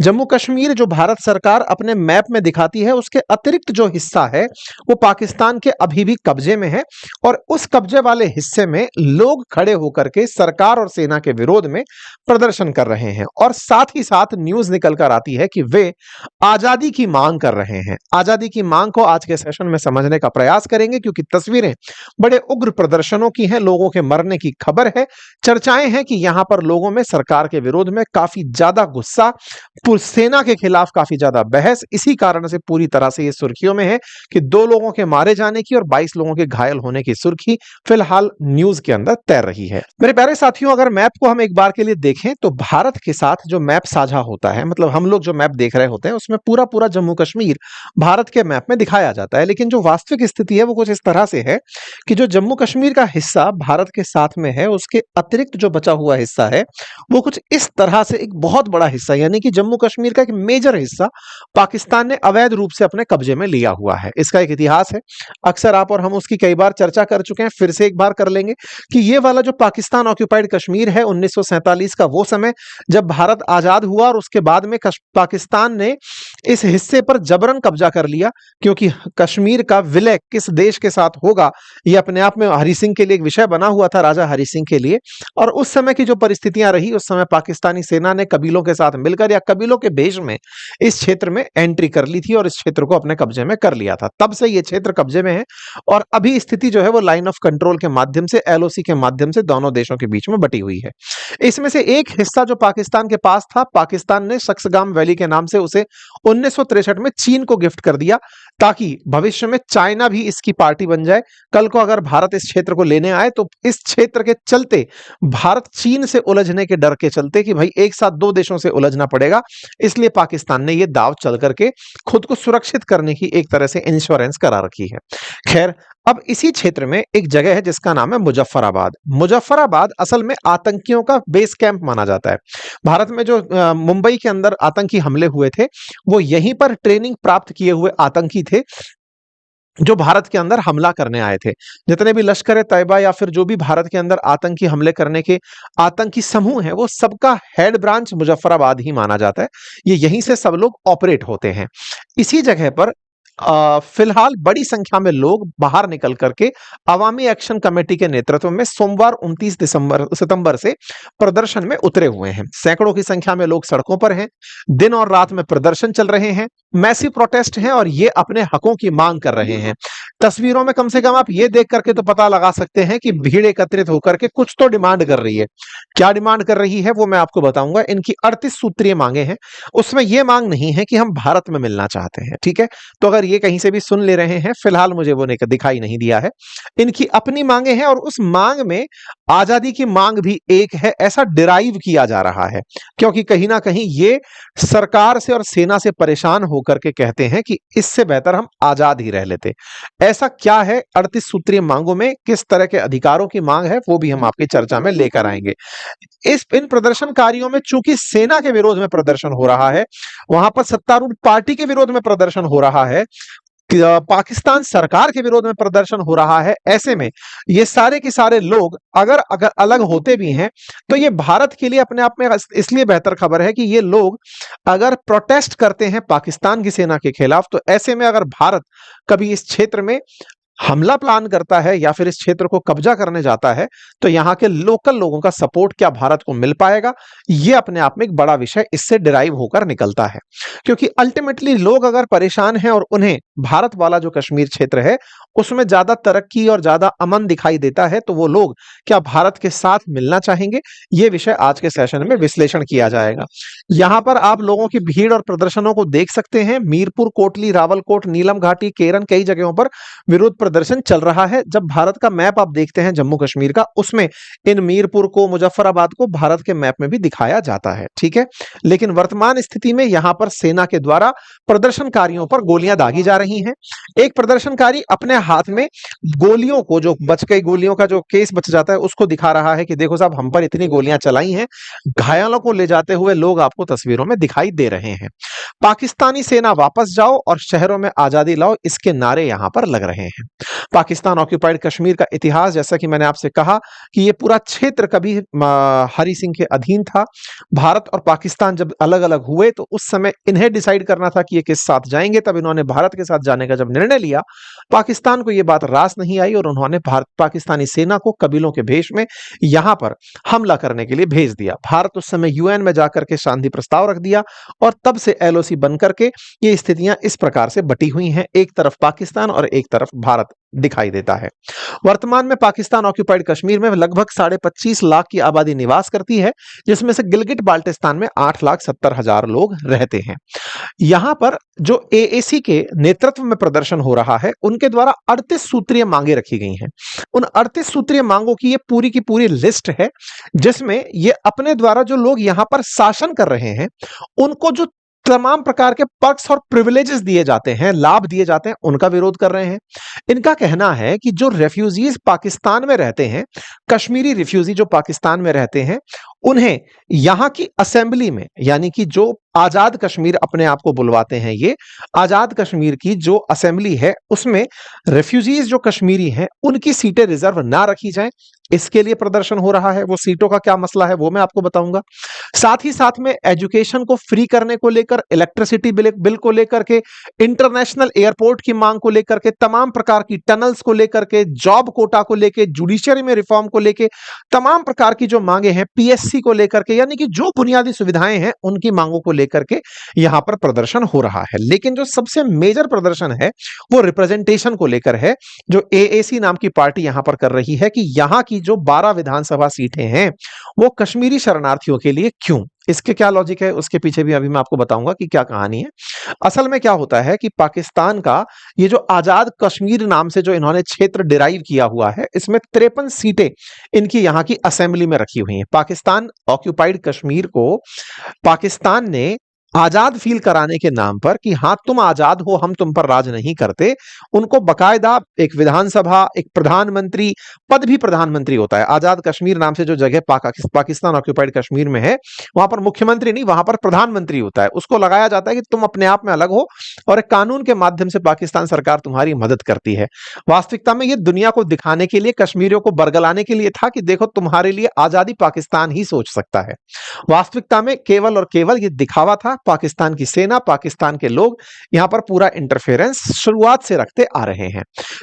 जम्मू कश्मीर जो भारत सरकार अपने मैप में दिखाती है उसके अतिरिक्त जो हिस्सा है वो पाकिस्तान के अभी भी कब्जे में है और उस कब्जे वाले हिस्से में लोग खड़े होकर के सरकार और सेना के विरोध में प्रदर्शन कर रहे हैं और साथ ही साथ न्यूज निकल कर आती है कि वे आजादी की मांग कर रहे हैं। आजादी की मांग को आज के सेशन में समझने का प्रयास करेंगे क्योंकि तस्वीरें बड़े उग्र प्रदर्शनों की हैं, लोगों के मरने की खबर है, चर्चाएं हैं कि यहां पर लोगों में सरकार के विरोध में काफी ज्यादा गुस्सा, सेना के खिलाफ काफी ज्यादा बहस, इसी कारण से पूरी तरह से ये सुर्खियों में है कि 2 लोगों के मारे जाने की और 22 लोगों के घायल होने की सुर्खी फिलहाल न्यूज के अंदर तैर रही है। मेरे प्यारे साथियों, अगर मैप को हम एक बार के लिए देखें तो भारत के साथ जो मैप साझा होता है, मतलब हम लोग जो मैप देख रहे होते हैं उसमें पूरा पूरा जम्मू कश्मीर भारत के मैप में दिखाया जाता है, लेकिन जो वास्तविक स्थिति है वो कुछ इस तरह से है कि जो जम्मू कश्मीर का हिस्सा भारत के साथ में है उसके अतिरिक्त जो बचा हुआ हिस्सा है वो कुछ इस तरह से एक बहुत बड़ा हिस्सा, यानी कि जम्मू कश्मीर का एक मेजर हिस्सा पाकिस्तान ने अवैध रूप से अपने कब्जे में लिया हुआ है। इसका एक इतिहास है, अक्सर आप और हम उसकी कई बार चर्चा कर चुके हैं, फिर से एक बार कर लेंगे कि ये वाला जो पाकिस्तान ऑक्यूपाइड कश्मीर है 1947 का वो समय जब भारत आजाद हुआ और उसके बाद में पाकिस्तान ने इस हिस्से पर जबरन कब्जा कर लिया, क्योंकि कश्मीर का विलय किस देश के साथ होगा ये अपने आप में हरि सिंह के लिए एक विषय बना हुआ था, राजा हरि सिंह के लिए। और उस समय की जो परिस्थितियां रही, उस समय पाकिस्तानी सेना ने कबीलों के साथ मिलकर या कबीलों के भेष में इस क्षेत्र में एंट्री कर ली थी और इस क्षेत्र को अपने कब्जे में कर लिया था। तब से ये क्षेत्र कब्जे में है और अभी स्थिति जो है वो लाइन ऑफ कंट्रोल के माध्यम से, एलओसी के माध्यम से दोनों देशों के बीच में बटी हुई है। इसमें से एक हिस्सा जो पाकिस्तान के पास था, पाकिस्तान ने सक्सगाम वैली के नाम से उसे 1963 में चीन को गिफ्ट कर दिया ताकि भविष्य में चाइना भी इसकी पार्टी बन जाए। कल को अगर भारत इस क्षेत्र को लेने आए तो इस क्षेत्र के चलते भारत चीन से उलझने के डर के चलते कि भाई एक साथ 2 देशों से उलझना पड़ेगा, इसलिए पाकिस्तान ने यह दाव चल करके खुद को सुरक्षित करने की एक तरह से इंश्योरेंस करा रखी है। खैर, अब इसी क्षेत्र में एक जगह है जिसका नाम है मुजफ्फराबाद। मुजफ्फराबाद असल में आतंकियों का बेस कैंप माना जाता है। भारत में जो मुंबई के अंदर आतंकी हमले हुए थे वो यहीं पर ट्रेनिंग प्राप्त किए हुए आतंकी थे जो भारत के अंदर हमला करने आए थे। जितने भी लश्कर ए तैयबा या फिर जो भी भारत के अंदर आतंकी हमले करने के आतंकी समूह हैं वो सबका हेड ब्रांच मुजफ्फराबाद ही माना जाता है। ये यहीं से सब लोग ऑपरेट होते हैं। इसी जगह पर फिलहाल बड़ी संख्या में लोग बाहर निकल करके अवामी एक्शन कमेटी के नेतृत्व में सोमवार 29 सितंबर से प्रदर्शन में उतरे हुए हैं। सैकड़ों की संख्या में लोग सड़कों पर हैं, दिन और रात में प्रदर्शन चल रहे हैं, मैसिव प्रोटेस्ट हैं और ये अपने हकों की मांग कर रहे हैं। तस्वीरों में कम से कम आप ये देख करके तो पता लगा सकते हैं कि भीड़ एकत्रित होकर के कुछ तो डिमांड कर रही है। क्या डिमांड कर रही है वो मैं आपको बताऊंगा। इनकी 38 सूत्रीय मांगे हैं, उसमें यह मांग नहीं है कि हम भारत में मिलना चाहते हैं, ठीक है। तो अगर ये कहीं से भी सुन ले रहे हैं, फिलहाल मुझे वो दिखाई नहीं दिया है। इनकी अपनी मांगे हैं और उस मांग में आजादी की मांग भी एक है, ऐसा डिराइव किया जा रहा है, क्योंकि कहीं ना कहीं ये सरकार से और सेना से परेशान होकर के कहते हैं कि इससे बेहतर हम आजाद ही रह लेते। ऐसा क्या है 38 सूत्रीय मांगों में, किस तरह के अधिकारों की मांग है, वो भी हम आपकी चर्चा में लेकर आएंगे। इन प्रदर्शनकारियों में चूंकि सेना के विरोध में प्रदर्शन हो रहा है, वहां पर सत्तारूढ़ पार्टी के विरोध में प्रदर्शन हो रहा है, पाकिस्तान सरकार के विरोध में प्रदर्शन हो रहा है, ऐसे में ये सारे के सारे लोग अगर अगर अलग होते भी हैं तो ये भारत के लिए अपने आप में इसलिए बेहतर खबर है कि ये लोग अगर प्रोटेस्ट करते हैं पाकिस्तान की सेना के खिलाफ, तो ऐसे में अगर भारत कभी इस क्षेत्र में हमला प्लान करता है या फिर इस क्षेत्र को कब्जा करने जाता है तो यहां के लोकल लोगों का सपोर्ट क्या भारत को मिल पाएगा, यह अपने आप में एक बड़ा विषय इससे डिराइव होकर निकलता है। क्योंकि अल्टीमेटली लोग अगर परेशान हैं और उन्हें भारत वाला जो कश्मीर क्षेत्र है उसमें ज्यादा तरक्की और ज्यादा अमन दिखाई देता है, तो वो लोग क्या भारत के साथ मिलना चाहेंगे, यह विषय आज के सेशन में विश्लेषण किया जाएगा। यहां पर आप लोगों की भीड़ और प्रदर्शनों को देख सकते हैं। मीरपुर, कोटली, रावलकोट, नीलम घाटी, केरन, कई जगहों पर विरोध प्रदर्शन चल रहा है। जब भारत का मैप आप देखते हैं जम्मू कश्मीर का, उसमें इन मीरपुर को, मुजफ्फराबाद को भारत के मैप में भी दिखाया जाता है, ठीक है। लेकिन वर्तमान स्थिति में यहां पर सेना के द्वारा प्रदर्शनकारियों पर गोलियां दागी जा रही हैं। एक प्रदर्शनकारी अपने हाथ में गोलियों को, जो बच गई गोलियों का जो केस बच जाता है, उसको दिखा रहा है कि देखो साहब, हम पर इतनी गोलियां चलाई हैं। घायलों को ले जाते हुए लोग आपको तस्वीरों में दिखाई दे रहे हैं। पाकिस्तानी सेना वापस जाओ और शहरों में आजादी लाओ, इसके नारे यहां पर लग रहे हैं। पाकिस्तान ऑक्यूपाइड कश्मीर का इतिहास, जैसा कि मैंने आपसे कहा कि ये पूरा क्षेत्र कभी हरि सिंह के अधीन था। भारत और पाकिस्तान जब अलग अलग हुए तो उस समय इन्हें डिसाइड करना था कि ये किस साथ जाएंगे, तब इन्होंने भारत के साथ जाने का जब निर्णय लिया, पाकिस्तान को यह बात रास नहीं आई और उन्होंने भारत पाकिस्तानी सेना को कबीलों के भेष में यहां पर हमला करने के लिए भेज दिया। भारत उस समय यूएन में जाकर के शांति प्रस्ताव रख दिया और तब से एलओसी बनकर के ये स्थितियां इस प्रकार से बटी हुई हैं, एक तरफ पाकिस्तान और एक तरफ भारत दिखाई देता है। वर्तमान में पाकिस्तान ऑक्यूपाइड कश्मीर में लगभग 25.5 लाख की आबादी निवास करती है, जिसमें से गिलगिट बाल्टिस्तान में 8,70,000 लोग रहते हैं। यहां पर जो एएसी के नेतृत्व में प्रदर्शन हो रहा है, उनके द्वारा 38 सूत्रीय मांगे रखी गई हैं। उन 38 सूत्रीय मांगों की ये पूरी की पूरी लिस्ट है, जिसमें ये अपने द्वारा जो लोग यहां पर शासन कर रहे हैं, उनको जो तमाम प्रकार के पर्क्स और प्रिविलेजेस दिए जाते हैं, लाभ दिए जाते हैं, उनका विरोध कर रहे हैं। इनका कहना है कि जो रेफ्यूजीज पाकिस्तान में रहते हैं, कश्मीरी रिफ्यूजी जो पाकिस्तान में रहते हैं, उन्हें यहां की असेंबली में, यानी कि जो आजाद कश्मीर अपने आप को बुलवाते हैं, ये आजाद कश्मीर की जो असेंबली है, उसमें रेफ्यूजीज जो कश्मीरी हैं उनकी सीटें रिजर्व ना रखी जाएं, इसके लिए प्रदर्शन हो रहा है। वो सीटों का क्या मसला है वो मैं आपको बताऊंगा। साथ ही साथ में एजुकेशन को फ्री करने को लेकर, इलेक्ट्रिसिटी बिल को लेकर के, इंटरनेशनल एयरपोर्ट की मांग को लेकर के, तमाम प्रकार की टनल्स को लेकर के, जॉब कोटा को लेकर, जुडिशरी में रिफॉर्म को लेकर, तमाम प्रकार की जो मांगे हैं, पीएससी को लेकर के, यानी कि जो बुनियादी सुविधाएं हैं उनकी मांगों को लेकर के यहां पर प्रदर्शन हो रहा है। लेकिन जो सबसे मेजर प्रदर्शन है वो रिप्रेजेंटेशन को लेकर है, जो एएसी नाम की पार्टी यहां पर कर रही है कि यहां की जो 12 विधानसभा सीटें हैं वो कश्मीरी शरणार्थियों के लिए क्यों। इसके क्या लॉजिक है, उसके पीछे भी अभी मैं आपको बताऊंगा कि क्या कहानी है। असल में क्या होता है कि पाकिस्तान का ये जो आजाद कश्मीर नाम से जो इन्होंने क्षेत्र डिराइव किया हुआ है, इसमें 53 सीटें इनकी यहां की असेंबली में रखी हुई हैं। पाकिस्तान ऑक्यूपाइड कश्मीर को पाकिस्तान ने आजाद फील कराने के नाम पर कि हां तुम आजाद हो, हम तुम पर राज नहीं करते, उनको बकायदा एक विधानसभा, एक प्रधानमंत्री पद भी प्रधानमंत्री होता है। आजाद कश्मीर नाम से जो जगह पाकिस्तान ऑक्यूपाइड कश्मीर में है, वहां पर मुख्यमंत्री नहीं, वहां पर प्रधानमंत्री होता है। उसको लगाया जाता है कि तुम अपने आप में अलग हो और एक कानून के माध्यम से पाकिस्तान सरकार तुम्हारी मदद करती है। वास्तविकता में यह दुनिया को दिखाने के लिए, कश्मीरियों को बरगलाने के लिए था कि देखो तुम्हारे लिए आजादी पाकिस्तान ही सोच सकता है। वास्तविकता में केवल और केवल यह दिखावा था। पाकिस्तान की सेना, पाकिस्तान के लोग यहां पर पूरा इंटरफेरेंस शुरुआत से रखते आ रहे हैं।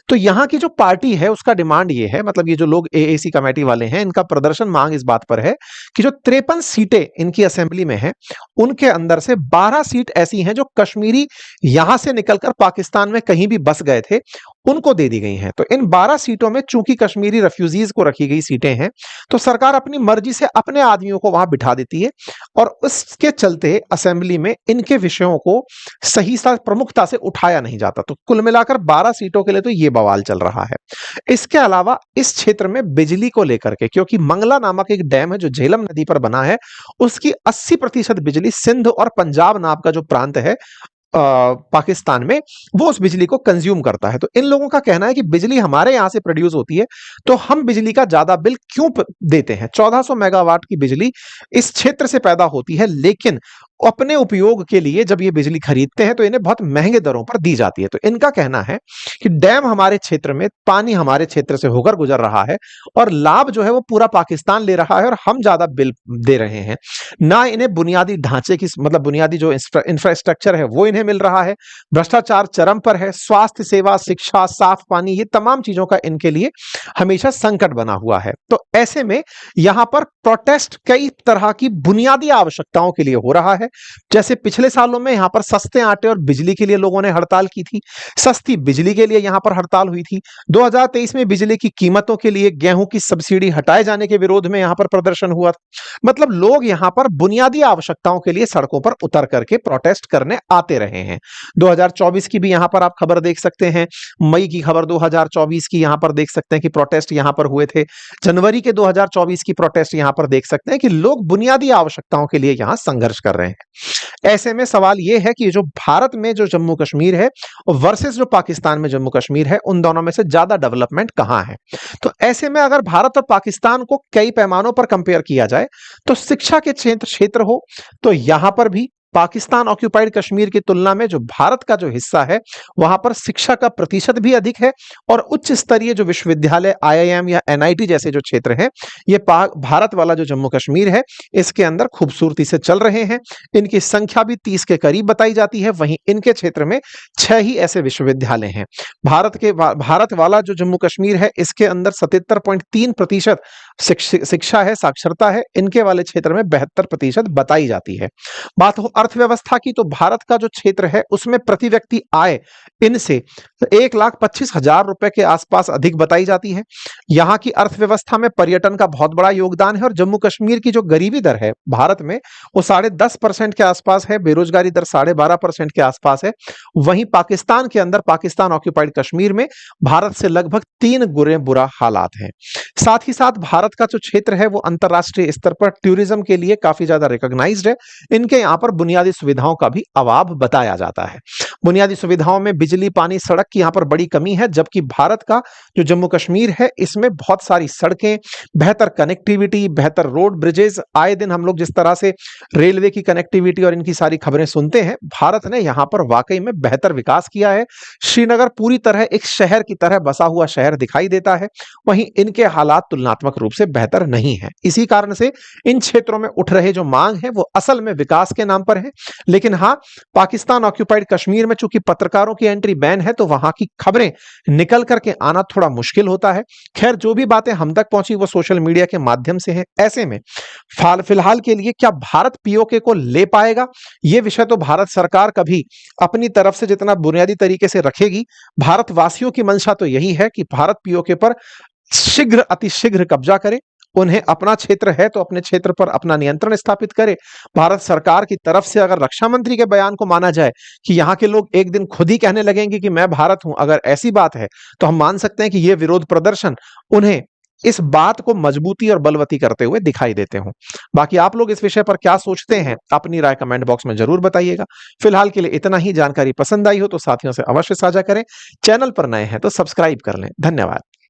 तो यहां की जो पार्टी है उसका डिमांड ये है, मतलब ये जो लोग एएसी कमेटी वाले हैं, इनका प्रदर्शन मांग इस बात पर है कि जो 53 सीटें इनकी असेंबली में है, उनके अंदर से 12 सीट ऐसी हैं जो कश्मीरी यहां से निकलकर पाकिस्तान में कहीं भी बस गए थे, उनको दे दी गई हैं। तो इन 12 सीटों में चूंकि कश्मीरी रेफ्यूजीज को रखी गई सीटें हैं, तो सरकार अपनी मर्जी से अपने आदमियों को वहां बिठा देती है और उसके चलते असेंबली में इनके विषयों को सही सा प्रमुखता से उठाया नहीं जाता। तो कुल मिलाकर 12 सीटों के लिए तो ये बवाल चल रहा है। इसके अलावा इस क्षेत्र में बिजली को लेकर के, क्योंकि मंगला नामक एक डैम है जो झेलम नदी पर बना है, उसकी 80% बिजली सिंध और पंजाब नाम का जो प्रांत है पाकिस्तान में, वो उस बिजली को कंज्यूम करता है। तो इन लोगों का कहना है कि बिजली हमारे यहां से प्रोड्यूस होती है, तो हम बिजली का ज्यादा बिल क्यों देते हैं। 1400 मेगावाट की बिजली इस क्षेत्र से पैदा होती है, लेकिन अपने उपयोग के लिए जब ये बिजली खरीदते हैं तो इन्हें बहुत महंगे दरों पर दी जाती है। तो इनका कहना है कि डैम हमारे क्षेत्र में, पानी हमारे क्षेत्र से होकर गुजर रहा है और लाभ जो है वो पूरा पाकिस्तान ले रहा है और हम ज्यादा बिल दे रहे हैं। ना इन्हें बुनियादी ढांचे की, मतलब बुनियादी जो इंफ्रास्ट्रक्चर है वो इन्हें मिल रहा है। भ्रष्टाचार चरम पर है। स्वास्थ्य सेवा, शिक्षा, साफ पानी, ये तमाम चीजों का इनके लिए हमेशा संकट बना हुआ है। तो ऐसे में यहां पर प्रोटेस्ट कई तरह की बुनियादी आवश्यकताओं के लिए हो रहा है। जैसे पिछले सालों में यहां पर सस्ते आटे और बिजली के लिए लोगों ने हड़ताल की थी, सस्ती बिजली के लिए यहां पर हड़ताल हुई थी। 2023 में बिजली की कीमतों के लिए गेहूं की सब्सिडी हटाए जाने के विरोध में यहां पर प्रदर्शन हुआ था। मतलब लोग यहां पर बुनियादी आवश्यकताओं के लिए सड़कों पर उतर करके प्रोटेस्ट करने आते रहे हैं। 2024 की भी यहां पर आप खबर देख सकते हैं, मई की खबर 2024 की यहां पर देख सकते हैं कि प्रोटेस्ट यहां पर हुए थे। जनवरी के 2024 की प्रोटेस्ट यहां पर देख सकते हैं कि लोग बुनियादी आवश्यकताओं के लिए यहां संघर्ष कर रहे हैं। ऐसे में सवाल यह है कि जो भारत में जो जम्मू कश्मीर है वर्सेस जो पाकिस्तान में जम्मू कश्मीर है, उन दोनों में से ज्यादा डेवलपमेंट कहां है। तो ऐसे में अगर भारत और पाकिस्तान को कई पैमानों पर कंपेयर किया जाए तो शिक्षा के क्षेत्र हो तो यहां पर भी पाकिस्तान ऑक्यूपाइड कश्मीर की तुलना में जो भारत का जो हिस्सा है वहां पर शिक्षा का प्रतिशत भी अधिक है और उच्च स्तरीय जो विश्वविद्यालय आईआईएम या एनआईटी जैसे जो क्षेत्र हैं ये भारत वाला जो जम्मू कश्मीर है इसके अंदर खूबसूरती से चल रहे हैं। इनकी संख्या भी 30 के करीब बताई जाती है। वहीं इनके क्षेत्र में 6 ही ऐसे विश्वविद्यालय हैं। भारत वाला जो जम्मू कश्मीर है इसके अंदर 77.3% शिक्षा है, साक्षरता है। इनके वाले क्षेत्र में 72% बताई जाती है। बात हो अर्थव्यवस्था की तो भारत का जो क्षेत्र है उसमें प्रति व्यक्ति आय इनसे 1,25,000 रुपए के आसपास अधिक बताई जाती है। यहाँ की अर्थव्यवस्था में पर्यटन का बहुत बड़ा योगदान है और जम्मू कश्मीर की जो गरीबी दर है भारत में वो 10.5% के आसपास है। बेरोजगारी दर 12.5% के आसपास है। वहीं पाकिस्तान के अंदर, पाकिस्तान ऑक्यूपाइड कश्मीर में भारत से लगभग 3 गुने बुरा हालात है। साथ ही साथ भारत का जो क्षेत्र है वो अंतरराष्ट्रीय स्तर पर टूरिज्म के लिए काफी ज्यादा रिकॉग्नाइज्ड है। इनके यहाँ पर बुनियादी सुविधाओं का भी अभाव बताया जाता है। बुनियादी सुविधाओं में बिजली, पानी, सड़क की यहाँ पर बड़ी कमी है, जबकि भारत का जो जम्मू कश्मीर है इसमें बहुत सारी सड़कें, बेहतर कनेक्टिविटी, बेहतर रोड ब्रिजेस, आए दिन हम लोग जिस तरह से रेलवे की कनेक्टिविटी और इनकी सारी खबरें सुनते हैं, भारत ने यहाँ पर वाकई में बेहतर विकास किया है। श्रीनगर पूरी तरह एक शहर की तरह बसा हुआ शहर दिखाई देता है। वहीं इनके हालात तुलनात्मक रूप से बेहतर नहीं है। इसी कारण से इन क्षेत्रों में उठ रहे जो मांग है वो असल में विकास के नाम पर है। लेकिन हाँ, पाकिस्तान ऑक्यूपाइड कश्मीर में चूंकि पत्रकारों की एंट्री बैन है तो वहां की खबरें निकल करके आना थोड़ा मुश्किल होता है। खैर, जो भी बातें हम तक पहुंची वो सोशल मीडिया के माध्यम से है। ऐसे में फिलहाल के लिए क्या भारत पीओके को ले पाएगा, यह विषय तो भारत सरकार कभी अपनी तरफ से जितना बुनियादी तरीके से रखेगी। भारतवासियों की मंशा तो यही है कि भारत पीओके पर शीघ्र, अतिशीघ्र कब्जा करे। उन्हें अपना क्षेत्र है तो अपने क्षेत्र पर अपना नियंत्रण स्थापित करे। भारत सरकार की तरफ से अगर रक्षा मंत्री के बयान को माना जाए कि यहां के लोग एक दिन खुद ही कहने लगेंगे कि मैं भारत हूं, अगर ऐसी बात है तो हम मान सकते हैं कि यह विरोध प्रदर्शन उन्हें इस बात को मजबूती और बलवती करते हुए दिखाई देते हों। बाकी आप लोग इस विषय पर क्या सोचते हैं, अपनी राय कमेंट बॉक्स में जरूर बताइएगा। फिलहाल के लिए इतना ही। जानकारी पसंद आई हो तो साथियों से अवश्य साझा करें। चैनल पर नए हैं तो सब्सक्राइब कर लें। धन्यवाद।